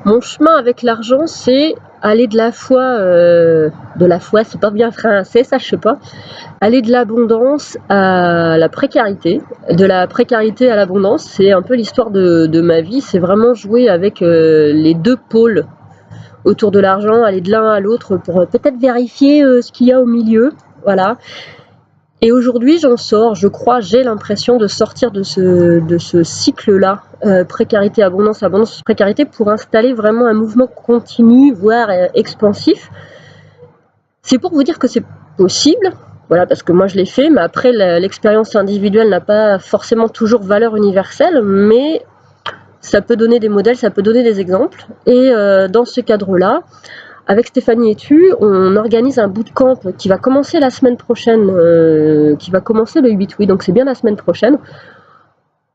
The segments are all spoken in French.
Mon chemin avec l'argent, c'est aller de la foi, c'est pas bien français, ça je sais pas, aller de l'abondance à la précarité, de la précarité à l'abondance, c'est un peu l'histoire de ma vie, c'est vraiment jouer avec les deux pôles autour de l'argent, aller de l'un à l'autre pour peut-être vérifier ce qu'il y a au milieu, voilà. Et aujourd'hui, j'en sors, je crois, j'ai l'impression de sortir de ce cycle-là, précarité, abondance, abondance, précarité, pour installer vraiment un mouvement continu, voire expansif. C'est pour vous dire que c'est possible, voilà, parce que moi je l'ai fait, mais après l'expérience individuelle n'a pas forcément toujours valeur universelle, mais ça peut donner des modèles, ça peut donner des exemples. Et dans ce cadre-là, avec Stéphanie Etu, on organise un bootcamp qui va commencer la semaine prochaine, qui va commencer le 8, oui, donc c'est bien la semaine prochaine.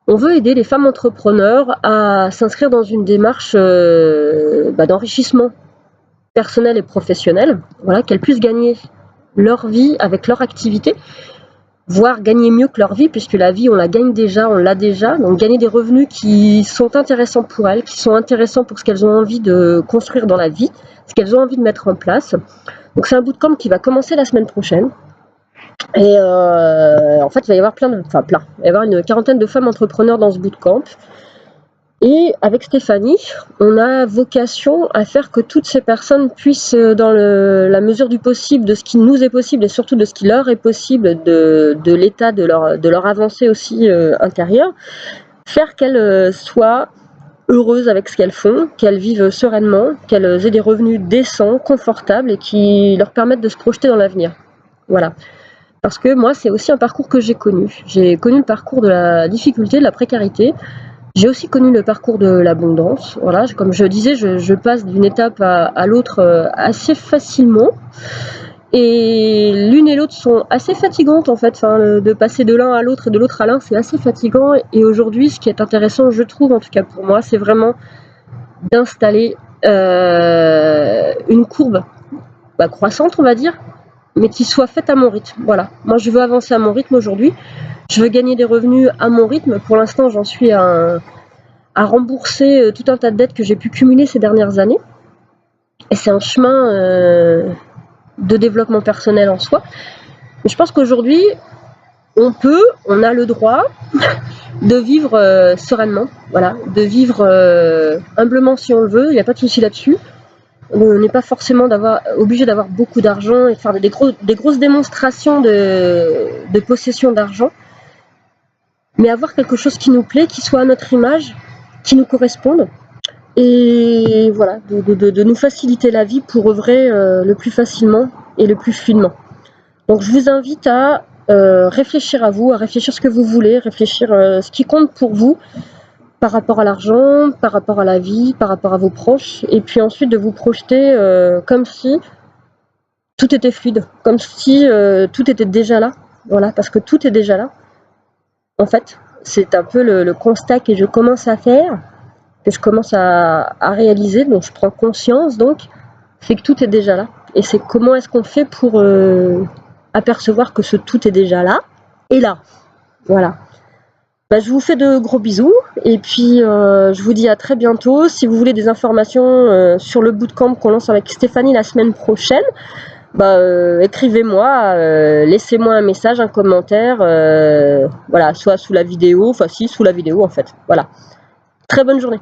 On veut aider les femmes entrepreneurs à s'inscrire dans une démarche d'enrichissement personnel et professionnel, voilà, qu'elles puissent gagner leur vie avec leur activité, voire gagner mieux que leur vie, puisque la vie on la gagne déjà, on l'a déjà, donc gagner des revenus qui sont intéressants pour elles, qui sont intéressants pour ce qu'elles ont envie de construire dans la vie, ce qu'elles ont envie de mettre en place. Donc c'est un bootcamp qui va commencer la semaine prochaine. Et en fait, il va y avoir il va y avoir une quarantaine de femmes entrepreneurs dans ce bootcamp. Et avec Stéphanie, on a vocation à faire que toutes ces personnes puissent, dans la mesure du possible, de ce qui nous est possible et surtout de ce qui leur est possible, de l'état de leur avancée aussi intérieure, faire qu'elles soient heureuses avec ce qu'elles font, qu'elles vivent sereinement, qu'elles aient des revenus décents, confortables et qui leur permettent de se projeter dans l'avenir. Voilà. Parce que moi, c'est aussi un parcours que j'ai connu. J'ai connu le parcours de la difficulté, de la précarité. J'ai aussi connu le parcours de l'abondance. Voilà, comme je disais, je passe d'une étape à l'autre assez facilement. Et l'une et l'autre sont assez fatigantes en fait. Enfin, de passer de l'un à l'autre et de l'autre à l'un, c'est assez fatigant. Et aujourd'hui, ce qui est intéressant, je trouve, en tout cas pour moi, c'est vraiment d'installer une courbe croissante, on va dire, mais qui soit faite à mon rythme. Voilà. Moi, je veux avancer à mon rythme aujourd'hui. Je veux gagner des revenus à mon rythme. Pour l'instant, j'en suis à rembourser tout un tas de dettes que j'ai pu cumuler ces dernières années. Et c'est un chemin de développement personnel en soi. Mais je pense qu'aujourd'hui, on a le droit de vivre sereinement, voilà, de vivre humblement si on le veut, il n'y a pas de souci là-dessus. On n'est pas forcément obligé d'avoir beaucoup d'argent et de faire des grosses démonstrations de possession d'argent, mais avoir quelque chose qui nous plaît, qui soit à notre image, qui nous corresponde, et voilà, de nous faciliter la vie pour œuvrer le plus facilement et le plus fluidement. Donc je vous invite à réfléchir à vous, à réfléchir ce que vous voulez, réfléchir ce qui compte pour vous par rapport à l'argent, par rapport à la vie, par rapport à vos proches, et puis ensuite de vous projeter comme si tout était fluide, comme si tout était déjà là, voilà, parce que tout est déjà là. En fait, c'est un peu le constat que je commence à faire, que je commence à réaliser, donc je prends conscience, donc c'est que tout est déjà là. Et c'est comment est-ce qu'on fait pour apercevoir que ce tout est déjà là, et là. Voilà. Je vous fais de gros bisous, et puis je vous dis à très bientôt. Si vous voulez des informations sur le bootcamp qu'on lance avec Stéphanie la semaine prochaine, écrivez-moi, laissez-moi un message, un commentaire, voilà, soit sous la vidéo, sous la vidéo en fait. Voilà. Très bonne journée.